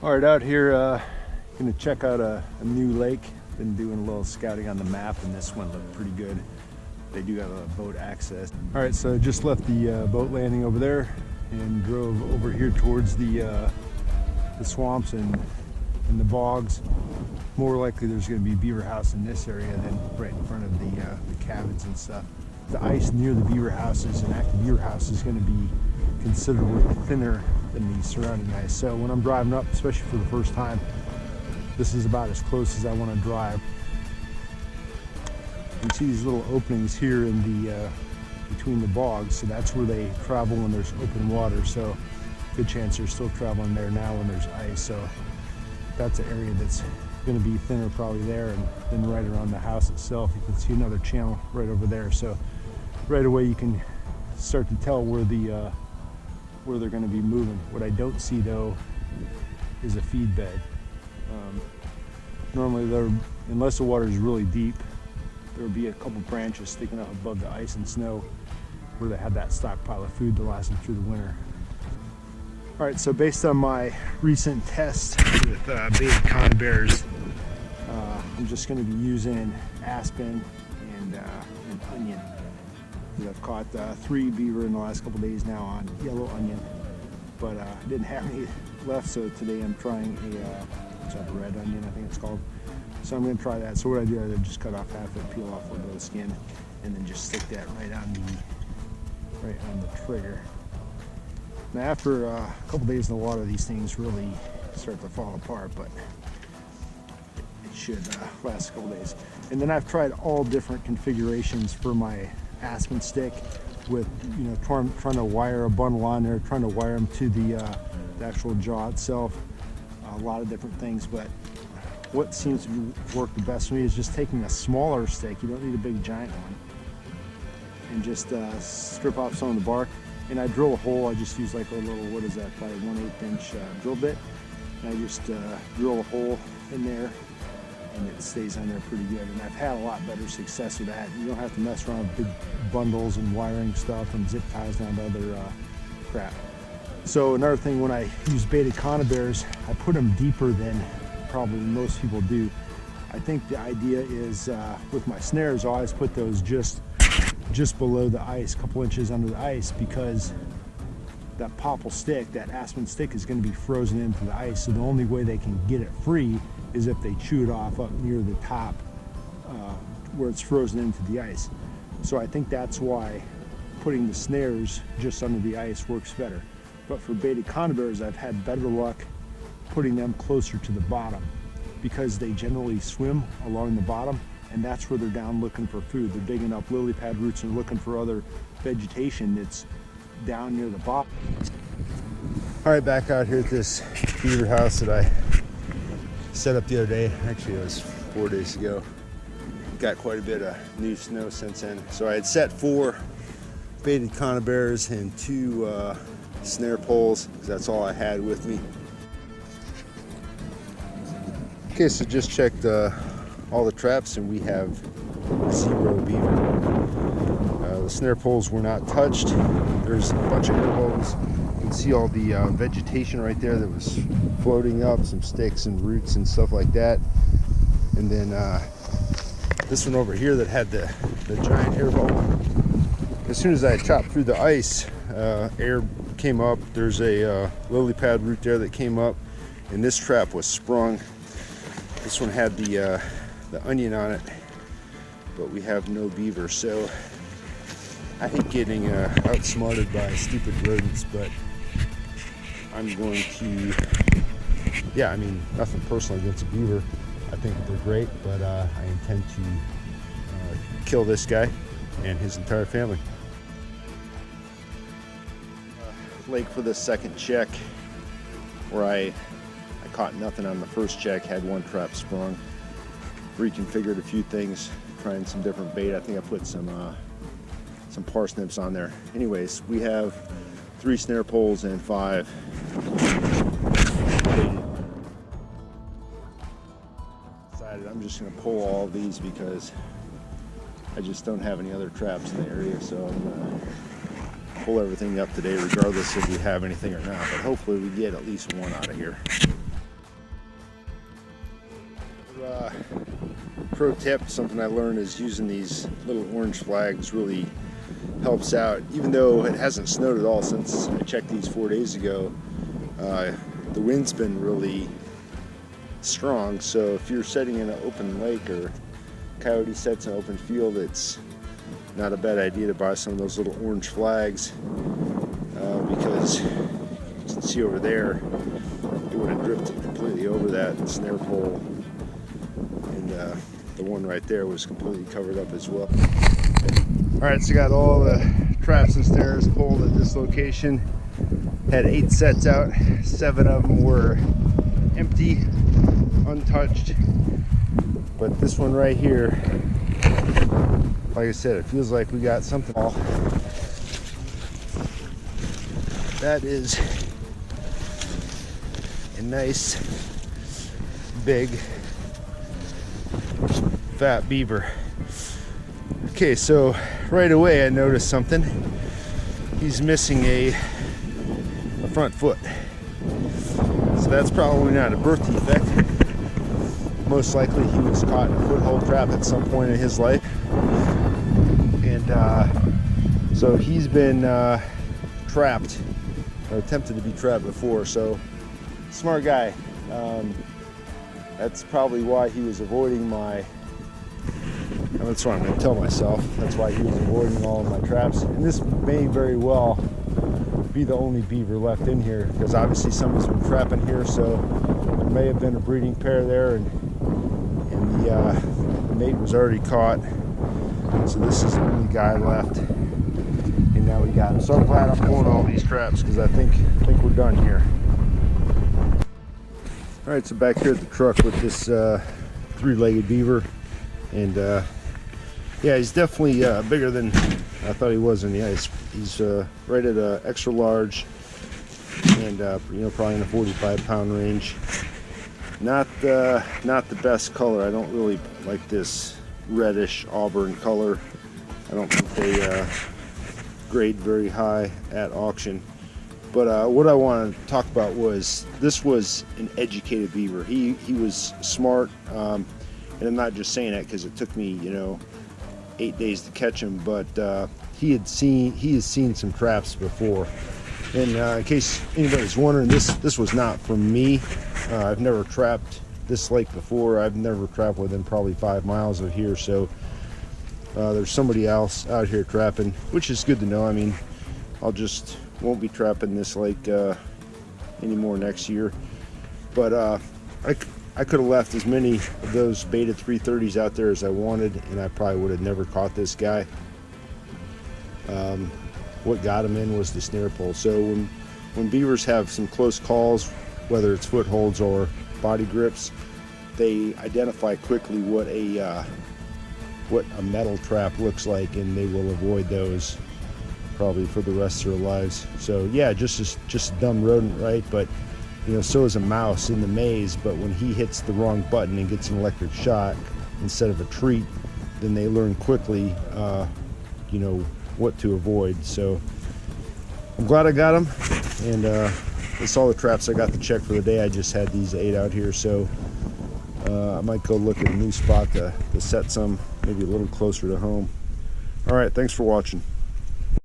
All right, out here, gonna check out a new lake. Been doing a little scouting on the map, and this one looked pretty good. They do have a boat access. All right, so I just left the boat landing over there and drove over here towards the swamps and the bogs. More likely there's gonna be a beaver house in this area than right in front of the cabins and stuff. The ice near the beaver houses and active beaver house is gonna be considerably thinner than the surrounding ice. So when I'm driving up, especially for the first time, this is about as close as I want to drive. You can see these little openings here in the between the bogs, so that's where they travel when there's open water. So good chance they're still traveling there now when there's ice. So that's an area that's going to be thinner probably there, and then right around the house itself you can see another channel right over there. So right away you can start to tell where they're going to be moving. What I don't see though is a feed bed. Normally unless the water is really deep, there will be a couple branches sticking up above the ice and snow where they have that stockpile of food to last them through the winter. All right, so based on my recent test with baited conibears, I'm just going to be using aspen and onion. I've caught 3 beaver in the last couple days now on yellow onion, but I didn't have any left, so today I'm trying a red onion, I think it's called. So I'm going to try that. So what I do is I just cut off half it, peel off a little bit of the skin, and then just stick that right on the trigger. Now after a couple days in the water, these things really start to fall apart, but it should last a couple days. And then I've tried all different configurations for my aspen stick, with trying to wire a bundle on there, trying to wire them to the actual jaw itself, a lot of different things. But what seems to work the best for me is just taking a smaller stick. You don't need a big giant one, and just strip off some of the bark. And I drill a hole. I just use like a little, what is that, probably 1/8 inch drill bit, and I just drill a hole in there, and it stays on there pretty good. And I've had a lot better success with that. You don't have to mess around with big bundles and wiring stuff and zip ties down to other crap. So another thing, when I use baited conibears, I put them deeper than probably most people do. I think the idea is with my snares, I always put those just below the ice, a couple inches under the ice, because that popple stick, that aspen stick, is going to be frozen into the ice. So the only way they can get it free is if they chew it off up near the top where it's frozen into the ice. So I think that's why putting the snares just under the ice works better. But for baited conibears, I've had better luck putting them closer to the bottom, because they generally swim along the bottom, and that's where they're down looking for food. They're digging up lily pad roots and looking for other vegetation that's down near the bottom. All right, back out here at this beaver house that I set up the other day. Actually, it was 4 days ago. Got quite a bit of new snow since then. So I had set 4 baited conibears and 2 snare poles, because that's all I had with me. Okay, so just checked all the traps, and we have 0 beaver. The snare poles were not touched. There's a bunch of elbows. You can see all the vegetation right there that was floating up, some sticks and roots and stuff like that. And then this one over here that had the giant air bubble. As soon as I chopped through the ice, air came up. There's a lily pad root there that came up, and this trap was sprung. This one had the onion on it, but we have no beaver. So I hate getting outsmarted by stupid rodents, but I'm going to, yeah, I mean, nothing personal against a beaver. I think they're great, but I intend to kill this guy and his entire family. Lake for the second check, where I caught nothing on the first check, had 1 trap sprung, reconfigured a few things, trying some different bait. I think I put some parsnips on there. Anyways, we have 3 snare poles and 5 baited. Decided I'm just going to pull all of these because I just don't have any other traps in the area, so I'm going to pull everything up today regardless if we have anything or not, but hopefully we get at least 1 out of here. Pro tip, something I learned is using these little orange flags really helps out. Even though it hasn't snowed at all since I checked these 4 days ago, the wind's been really strong, so if you're setting in an open lake or coyote sets in an open field, it's not a bad idea to buy some of those little orange flags, because you can see over there, it would have drifted completely over that snare pole, and the one right there was completely covered up as well. Alright, so got all the traps and snares pulled at this location. Had 8 sets out, 7 of them were empty, untouched, but this one right here, like I said, it feels like we got something. That is a nice big fat beaver. Okay, so right away I noticed something. He's missing a front foot, so that's probably not a birth defect. Most likely he was caught in a foothold trap at some point in his life, and so he's been trapped, or attempted to be trapped before. So smart guy. That's probably why he was avoiding my, that's what I'm going to tell myself, that's why he was avoiding all of my traps. And this may very well be the only beaver left in here, because obviously someone's been trapping here, so there may have been a breeding pair there, and the mate was already caught, so this is the only guy left, and now we got him. So I'm glad I'm pulling all these traps, because I think we're done here. Alright, so back here at the truck with this 3-legged beaver, and yeah, he's definitely bigger than I thought he was in the ice. He's right at a extra large, and you know, probably in the 45-pound range. Not the best color. I don't really like this reddish auburn color. I don't think they grade very high at auction. But what I want to talk about was, this was an educated beaver. He was smart, and I'm not just saying that because it took me, you know, 8 days to catch him, but he has seen some traps before. And in case anybody's wondering, this was not from me. I've never trapped this lake before. I've never trapped within probably 5 miles of here, so there's somebody else out here trapping, which is good to know. I mean, won't be trapping this lake anymore next year, but I could have left as many of those beta 330s out there as I wanted, and I probably would have never caught this guy. What got him in was the snare pole. So when beavers have some close calls, whether it's footholds or body grips, they identify quickly what a metal trap looks like, and they will avoid those probably for the rest of their lives. So yeah, just a dumb rodent, right? But you know, so is a mouse in the maze, but when he hits the wrong button and gets an electric shock instead of a treat, then they learn quickly, you know, what to avoid. So I'm glad I got him, and that's all the traps I got to check for the day. I just had these 8 out here, so I might go look at a new spot to set some maybe a little closer to home. All right, thanks for watching.